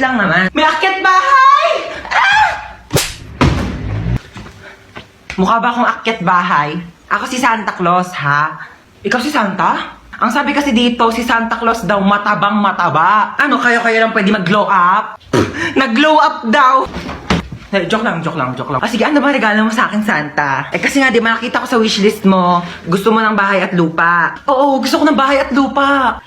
Wait lang naman. May akyat bahay! Ah! Mukha ba akong akyat bahay? Ako si Santa Claus, ha? Ikaw si Santa? Ang sabi kasi dito, si Santa Claus daw matabang mataba. Ano, kayo lang pwede mag-glow up? Nag-glow up daw! Joke lang. Sige, ano ba regalo mo sa akin, Santa? Kasi nga, di ba, nakita ko sa wishlist mo, gusto mo ng bahay at lupa. Oo, gusto ko ng bahay at lupa.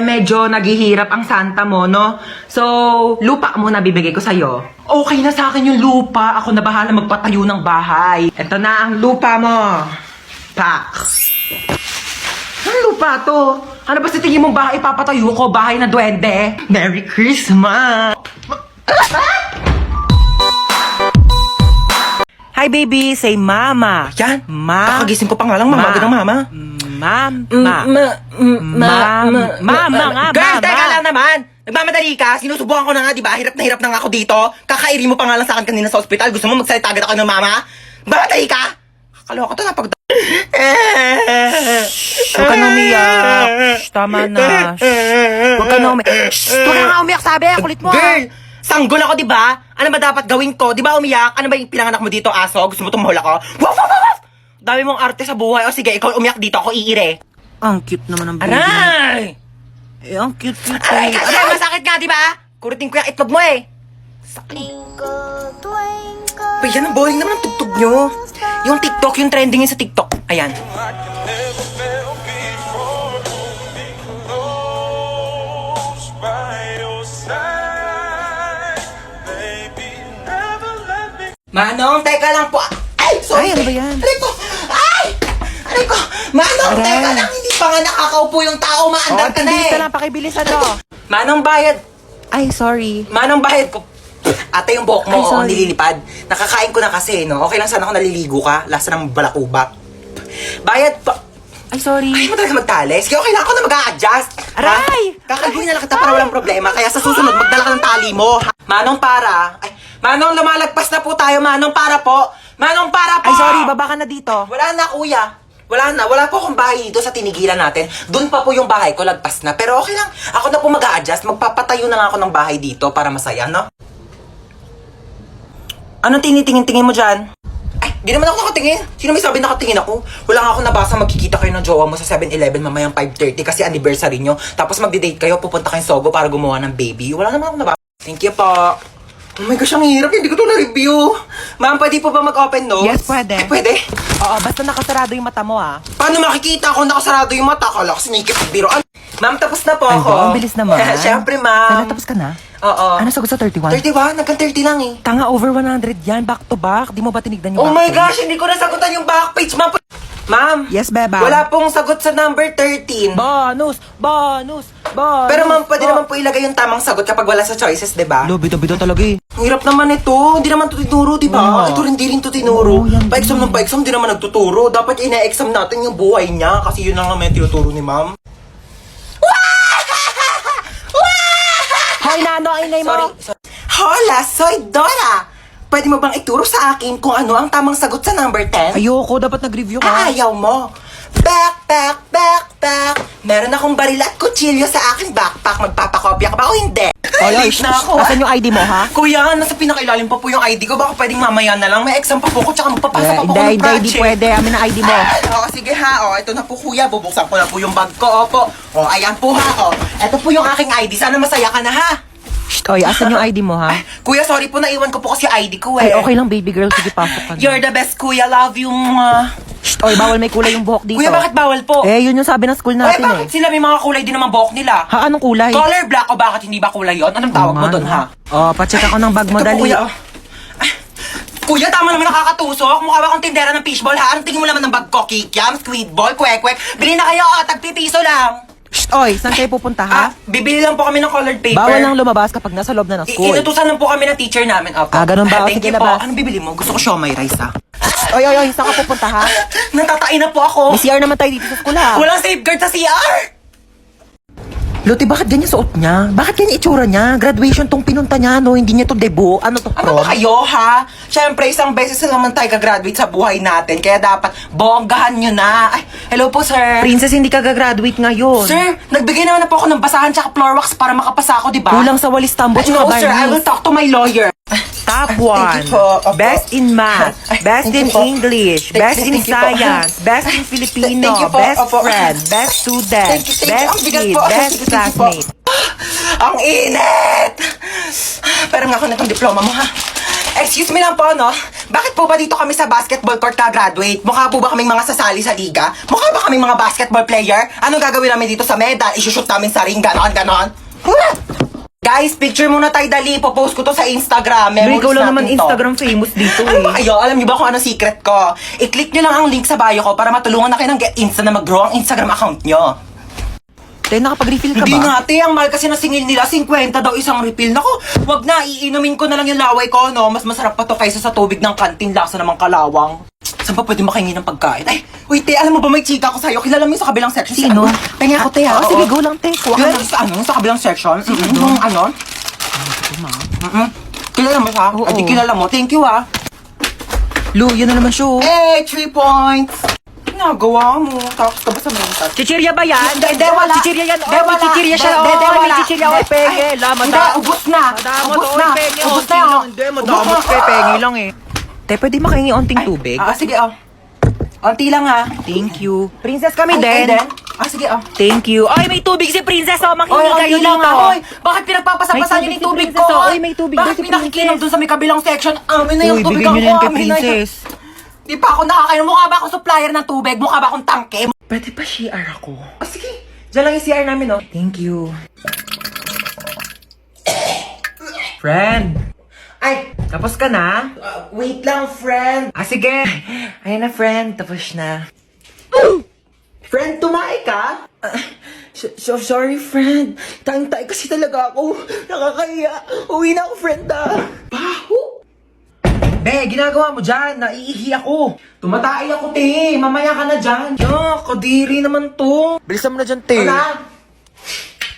Medyo naghihirap ang Santa mo, no? So, lupa muna bibigay ko sa'yo. Okay na sa akin yung lupa. Ako na bahala magpatayo ng bahay. Ito na ang lupa mo. Pak. Anong lupa to? Ano ba sa tingin mong bahay papatayo ko? Bahay na duwende? Merry Christmas! Hi baby, say mama. Yan, Ma. kakagising ko pa nga lang, mama. Agad ng mama. Mama nga, Girl, mama. teka lang naman! Nagmamadali ka? Sinusubukan ko na nga, di ba? Hirap na nga ako dito. Kakairi mo pa nga lang sa akin kanina sa ospital. Gusto mo magsalita agad ako ng mama? Mamadali ka? Kakaloka to na pag... Huwag ka na umiyak. Shh, tama na. Huwag ka na umiyak. Huwag ka na umiyak, sabi. Kulit mo. Girl! Sanggol ako, di ba? Ano ba dapat gawin ko? Di ba umiyak? Ano ba yung pinanganak mo dito, aso? Gusto mo tumahol ako? Waf! Dami mong arte sa buhay. O sige, ikaw umiyak dito. Ako iire. Ang cute naman ng baby. Aray! Ang cute. Aray, kasi masakit nga, di ba? Kurutin ko yung itlog mo eh. Twinkle, twinkle. Ba, yan ang boring naman ang tugtog nyo. Yung TikTok, yung trending yun sa TikTok. Ayan. Manong, teka lang po. Ay, sorry. Ay, ano ba yan? Aray ko. Aray ko. Manong, Aray. teka lang. Hindi pa nga nakakaupo yung tao. Maandar ka na bilis eh. na lang, pakibilis ano. Manong bayad. Ay, sorry. Manong bayad ko. Ate, yung buhok mo, Ay, sorry. nililipad. Nakakain ko na kasi, no? Okay lang sana ako naliligo ka. Lasa ng balakubak. Bayad pa. Ay, sorry. Ay, mo talaga magtali. Sige, okay lang ako na mag-a-adjust. Aray! Kakalbuhin na lang kita para walang problema. Kaya sa susunod, magdala ka ng tali mo. Ha? Manong para. Ay, Manong, lumalagpas na po tayo. Manong para po. Manong para po. Ay, sorry. Baba ka na dito. Wala na, kuya. Wala na. Wala po akong bahay dito sa tinigilan natin. Doon pa po yung bahay ko, lagpas na. Pero okay lang. Ako na po mag-a-adjust. Magpapatayo na nga ako ng bahay dito para masaya, no? Anong tinitingin-tingin mo dyan? Ay, di naman ako nakatingin. Sino may sabi nakatingin ako? Wala nga ako nabasa magkikita kayo ng jowa mo sa 7-Eleven mamayang 5:30 kasi anniversary nyo. Tapos magde-date kayo, pupunta kayong Sogo para gumawa ng baby. Wala naman ako nabasa. Thank you po. Oh my gosh, ang hirap. Hindi ko to na-review. Ma'am, pwede po ba mag-open notes? Yes, pwede. Ay, pwede. Oo, basta nakasarado yung mata mo, ah. Paano makikita kung nakasarado yung mata? Kala ko sinikip ang biroan. Ma'am, tapos na po Ay, ako. ang bilis naman. Siyempre, ma'am. Tapos ka na? Oo. Ano sagot sa 31? 31? Nagkan 30 lang eh. Tanga, over 100 yan. Back to back. Di mo ba tinignan yung Oh back my page? gosh, hindi ko nasagutan yung back page, ma'am. Ma'am. Yes, beba. Wala pong sagot sa number 13. Bonus! Pero ma'am, pwede naman po ilagay yung tamang sagot kapag wala sa choices, di ba? Bida talaga eh. Ang hirap naman ito. Hindi naman ito tinuro, di ba? Oo. Ito hindi rin ito tinuro. Oo, yan Pa-exam din. ng pa-exam, di naman nagtuturo. Dapat ina-exam natin yung buhay niya kasi yun lang naman yung tinuturo ni ma'am. Hoy, nano ang ingay mo? Sorry. Hola, soy Dora! Pwede mo bang ituro sa akin kung ano ang tamang sagot sa number 10? Ayoko, dapat nag-review ka. Ayaw mo. Backpack. Meron akong baril at kutsilyo sa aking backpack. Magpapakopya ka ba o hindi? Oy, Late na ako. asan yung ID mo, ha? Kuya, nasa pinakailalim pa po yung ID ko. Baka pwedeng mamaya na lang. May exam pa po ko, tsaka magpapasa pa po ko ng project. Hindi pwede. Amin ang ID mo. Oo, sige ha. O, ito na po kuya. Bubuksan ko na po yung bag ko. Opo. O, ayan po ha. O, ito po yung aking ID. Sana masaya ka na ha. Shh, oy, asan yung ID mo, ha? Kuya, sorry po. Naiwan ko po kasi ID ko Ay, eh. okay lang, baby girl. Sige, pasok ka na. You're the best, kuya. Love you. Shh, oy, bawal may kulay yung buhok dito. Kuya, bakit bawal po? Eh, yun yung sabi ng school natin, bakit eh. sila may mga kulay din naman buhok nila? Ha, anong kulay? Color black o bakit hindi ba kulay yun? Anong tawag mo doon, ha? Oh, pacheck ako ng bag mo, Ito po, dali. kuya, oh. Ay, kuya, tama naman nakakatusok. Mukha ba akong tindera ng fishball, ha? Anong tingin mo naman ng bag ko? Kikiam, squid ball, kwek-kwek. Bili na kayo, tagpipiso lang. Shh, oy, saan kayo pupunta, ha? Bibili lang po kami ng colored paper. Bawal lang lumabas kapag nasa loob na ng school. Inutusan lang po kami ng teacher namin. Opo. Ganun ba? O, Thank sige, you po. labas. Anong bibili mo? Gusto ko siomay rice, ha? Oy, saan ka pupunta, ha? Natatain na po ako. May CR naman tayo dito sa school, ha? Walang safeguard sa CR. Lote, bakit ganyan suot niya? Bakit ganyan itsura niya? Graduation tong pinunta niya, no? Hindi niya to debut. Ano to, Ano ba kayo, ha? Siyempre, isang beses na naman tayo gagraduate sa buhay natin. Kaya dapat, bonggahan nyo na. Ay, hello po, sir. Princess, hindi ka gagraduate ngayon. Sir, nagbigay naman na po ako ng basahan tsaka floor wax para makapasa ako, di ba? Kulang sa walis tambot Ay, tsaka no, sir. I will barnis. talk to my lawyer. Top Thank 1. you po. Opo. Best in math. Ay, Best thank in you po. English. Thank- Best in thank you po. science. Best in Filipino. Thank you po. Best Opo. friend. Best student. Thank you. Best Ang bigat kid. po. Best Thank you po. classmate. Ang init! Pero nga ako na itong diploma mo, ha? Excuse me lang po, no? Bakit po ba dito kami sa basketball court ka-graduate? Mukha po ba kaming mga sasali sa liga? Mukha ba kaming mga basketball player? Anong gagawin namin dito sa medal? Isushoot namin sa ring, ganon. Guys, picture muna tayo, dali. Popost ko to sa Instagram. Pero Memories ikaw lang natin naman to. Instagram famous dito Ano ba eh. kayo? Alam niyo ba kung ano secret ko? I-click niyo lang ang link sa bio ko para matulungan na kayo ng Get Insta na mag-grow ang Instagram account niyo. Te, nakapag-refill ka Hindi ba? nga, te. Ang mahal kasi na singil nila. 50 daw isang refill. Naku, wag na. Iinumin ko na lang yung laway ko, no? Mas masarap pa to kaysa sa tubig ng kantin. Lasa namang kalawang. Saan ba pwede makahingi ng pagkain? Ay, wait, te. Alam mo ba may chika ko sa'yo? Kilala mo yung sa kabilang section? Si Sino? ano? Pengi ako, te, ha? Oh, sige, go lang, te. Kuha ka Kilala na. mo sa ano? Sa kabilang section? Yung ano? Kilala mo siya? Oo. Ay, di kilala mo. Thank you, ha? Lu, yun na naman siya. oh. Eh, 3 points. Ginagawa mo. Tapos ka ba sa mental? Chichirya ba yan? Hindi, wala. Chichirya yan. Hindi, Oh, may wala. chichirya siya. Hindi, Oh, may wala. chichirya. Oh, Hindi. penge. Ay, La, Hindi, ubos na. Madamot, Ubos oh, na. penge. Ubos Onti na. lang. Hindi, madamot ka. Penge lang eh. Te, pwede makahingi onting tubig? Sige, oh. Onti lang, ha? Thank you. Princess kami Ay, din. sige, oh. Thank you. Ay, may tubig si Princess. Oh, Oy, makinig kayo onti lang, dito. ha? Oy, bakit pinagpapasapasan May niyo yung tubig tubig si Princess, ko? oh. Oy, may tubig Bakit daw si pinakikinom Princess. dun sa may kabilang section? Amin na yung Uy, tubig bigyan ko. nyo yan kay Amin na yun. Princess. Di pa ako nakakainom. Mukha ba akong supplier ng tubig? Mukha ba akong tangke? Pwede pa CR ako. Sige. Diyan lang yung CR namin, oh. Thank you. Friend. Ay, Tapos ka na? wait lang, friend. Sige. Ayan na, friend. Tapos na. Friend, tumae ka? Sorry, friend. Tantay kasi talaga ako. Nakakahiya. Uwi na ako, friend, Baho. Be, ginagawa mo dyan. Naiihi ako. Tumatay ako, te. Mamaya ka na dyan. Kadiri naman to. Bilisan mo na dyan, te. Wala.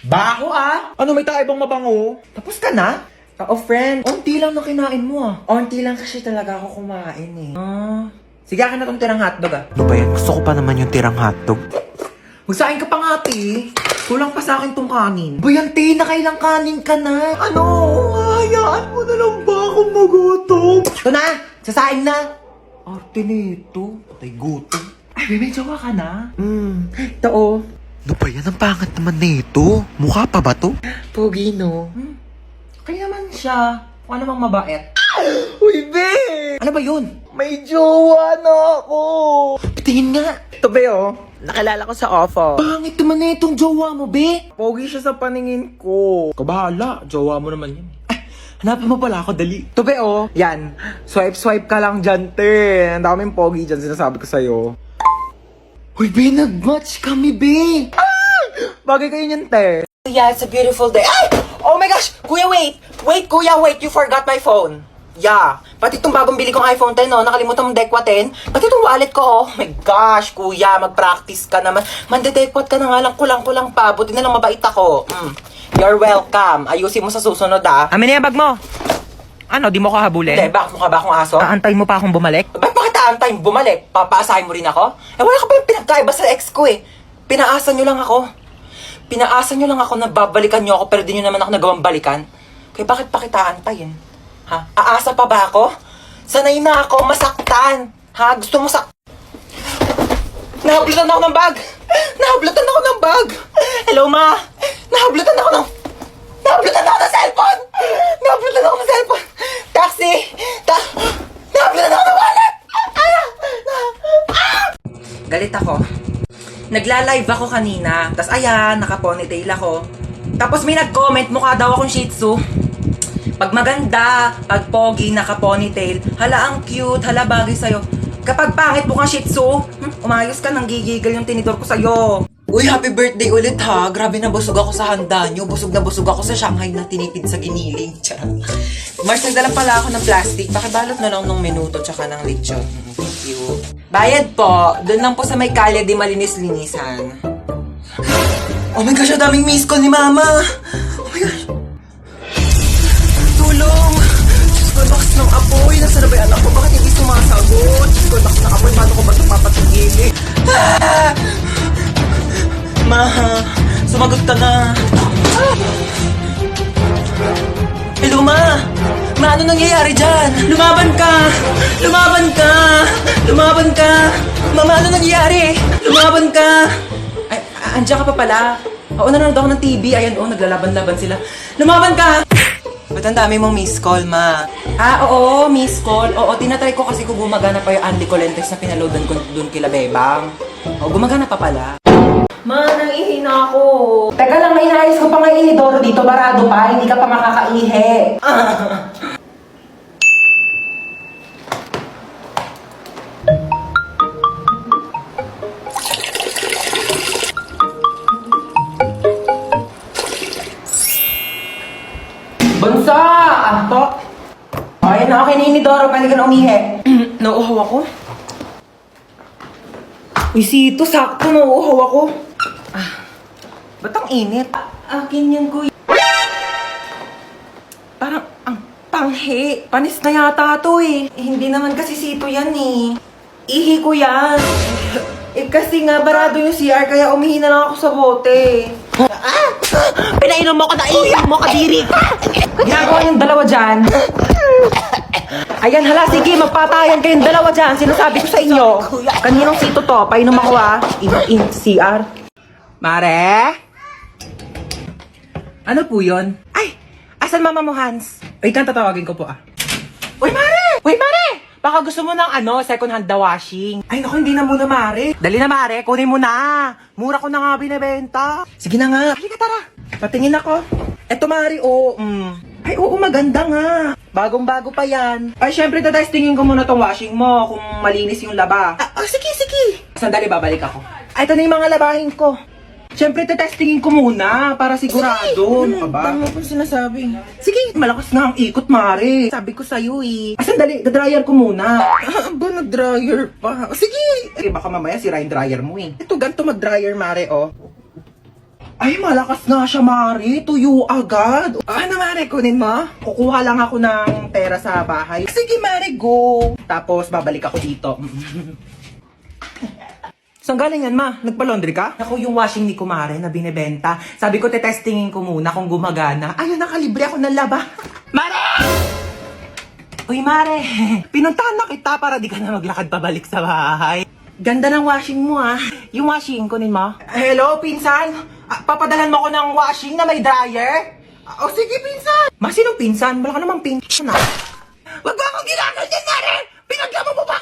Baho, ah. Ano, may tayo bang mabango? Tapos ka na? Oo, friend. Onti lang na kinain mo, ah. Onti lang kasi talaga ako kumain, eh. Sige, akin na tong tirang hotdog, ah. Ano ba yan? Gusto ko pa naman yung tirang hotdog. Magsain ka pa nga, te. Kulang pa sa akin tong kanin. Buyan, te. Nakailang kanin ka na. Ano? Hayaan mo na lang ba akong magutom? Ito na. Sasaing na. Arte nito. Patay gutom. Ay, may jowa ka na. Ito, oh. Ano ba yan? Ang pangit naman nito. Mukha pa ba to? Pogi, no? Kaya naman siya. Kung ano mang mabait. Uy, be! Ano ba yun? May jowa na ako! Tingin nga. Ito, be, oh. Nakilala ko sa offer. Pangit naman na itong jowa mo, be. Pogi siya sa paningin ko. Kabahala. Jowa mo naman yan. Hanapin mo pala ako, dali. Ito, be, oh. Yan. Swipe ka lang dyan, te. Ang daming pogi dyan, sinasabi ko sa'yo. Uy, be, nag-match kami, be. Bagay kayo niyan, te. Yeah, it's a beautiful day. Ay! Oh my gosh! Kuya, wait! Wait, kuya, wait! You forgot my phone. Yeah. Pati itong bagong bili kong iPhone 10, no? Nakalimutan mong dekwatin. Pati itong wallet ko, oh. My gosh, kuya, mag-practice ka naman. Mandedekwat ka na nga lang, kulang-kulang pa. Buti na lang mabait ako. You're welcome. Ayusin mo sa susunod, ah. Amin na yung bag mo. Ano, di mo ko habulin? Hindi, bakit mukha ba akong aso? Aantay mo pa akong bumalik? Ba't bakit aantayin bumalik? Papaasahin mo rin ako? Eh, wala ka pa yung pinagkaiba sa ex ko, eh. Pinaasa nyo lang ako. Pinaasa nyo lang ako na babalikan nyo ako pero di nyo naman ako nagawang balikan. Kaya bakit pa kita antayin? Ha? Aasa pa ba ako? Sanay na ako masaktan. Ha? Gusto mo Nahablutan ako ng bag! Nahablutan ako ng bag! Hello, ma! Nahablutan ako ng cellphone! Nahablutan ako ng cellphone! Taxi! Nahablutan ako ng wallet! Galit ako. Nagla-live ako kanina, tas ayan, naka-ponytail ako. Tapos may nag-comment, mukha daw akong shih tzu. Pag maganda, pag pogi, naka-ponytail, hala ang cute, hala bagay sa'yo. Kapag pangit mukhang shih tzu, umayos ka, nang gigigil yung tinidor ko sa'yo. Uy, happy birthday ulit ha. Grabe na busog ako sa handa nyo. Busog na busog ako sa Shanghai na tinipid sa giniling. Mars, nagdala pala ako ng plastic. Pakibalot na lang ng minuto tsaka ng lechon. Thank you. Bayad po. Doon lang po sa may kalye di malinis-linisan. Oh my gosh, ang daming miss call ni Mama. Oh my gosh. Tulong. Diyos ko, lakas ng apoy. Nasaan na ba yung anak ko? Bakit hindi sumasagot? Diyos ko, lakas ng apoy. Paano ko ba ito papatigilin? Ah! Ma, sumagot ka na. Ah! Hello, Ma. Ma, ano nangyayari dyan? Lumaban ka! Lumaban ka! Lumaban ka! Mama, ano nangyayari? Lumaban ka! Ay, andiyan ka pa pala. Oo, nanonood ako ng TV. Ayan, naglalaban-laban sila. Lumaban ka! Ba't ang dami mong miss call, Ma? Ah, oo, miss call. Oo, tinatry ko kasi kung gumagana pa yung Andy Colentes na pinaloadan ko dun kila Bebang. Oo, gumagana pa pala. Ma, nangihina ako. Teka lang, may inayos ko pa nga inidoro dito. Barado pa, hindi ka pa makakaihi. Bunso! Anto! Ayun na, okay na inidoro. Pwede ka na umihi. Nauuhaw ako. Uy, Sito, sakto, nauuhaw ako. Ba't ang init? Akin yan, kuya. Parang, ang panghi. Panis na yata to eh. Hindi naman kasi Sito yan eh. Ihi ko yan. Kasi nga, barado yung CR, kaya umihi na lang ako sa bote. Pinainom mo ko na iiyak mo, kadiri! Ginagawa yung dalawa dyan. Ayan, hala, sige, magpatayan kayong dalawa dyan. Sinasabi ko sa inyo. Kaninong Sito to? Painom ako in CR. Mare? Ano po yun? Ay, asan mama mo, Hans? Wait lang, tatawagin ko po Uy, Mare! Uy, Mare! Baka gusto mo ng second hand na washing. Ay, naku, hindi na muna, Mare. Dali na, Mare. Kunin mo na. Mura ko na nga binibenta. Sige na nga. Halika, tara. Patingin ako. Eto, Mare, Ay, oo, maganda nga. Bagong-bago pa yan. Ay, syempre, tatestingin ko muna tong washing mo kung malinis yung laba. Sige, sige. Sandali, babalik ako. Ay, ito na yung mga labahin ko. Syempre, tetestingin ko muna para sigurado. Ano ka ba? Tama po sinasabi. Sige, malakas nga ang ikot, Mare. Sabi ko sa'yo eh. Sandali, dryer ko muna. Ba, nag-dryer pa? Sige. Baka mamaya sira yung dryer mo eh. Ito, ganito mag-dryer, Mare, Ay, malakas nga siya, Mare. Tuyo agad. Ano, Mare, kunin mo? Kukuha lang ako ng pera sa bahay. Sige, Mare, go. Tapos, babalik ako dito. Saan galing yan, Ma? Nagpa-laundry ka? Ako yung washing ni Kumare na binibenta. Sabi ko, tetestingin ko muna kung gumagana. Ayun, nakalibre ako ng laba. Mare! Uy, Mare. Pinuntahan na kita para di ka na maglakad pabalik sa bahay. Ganda ng washing mo, Yung washing, kunin mo. Hello, pinsan? Papadalhan mo ko ng washing na may dryer? Sige, pinsan. Ma, sinong pinsan? Wala ka namang pinsan, Wag mo akong ginagawa dyan, Mare! Pinaglaman mo pa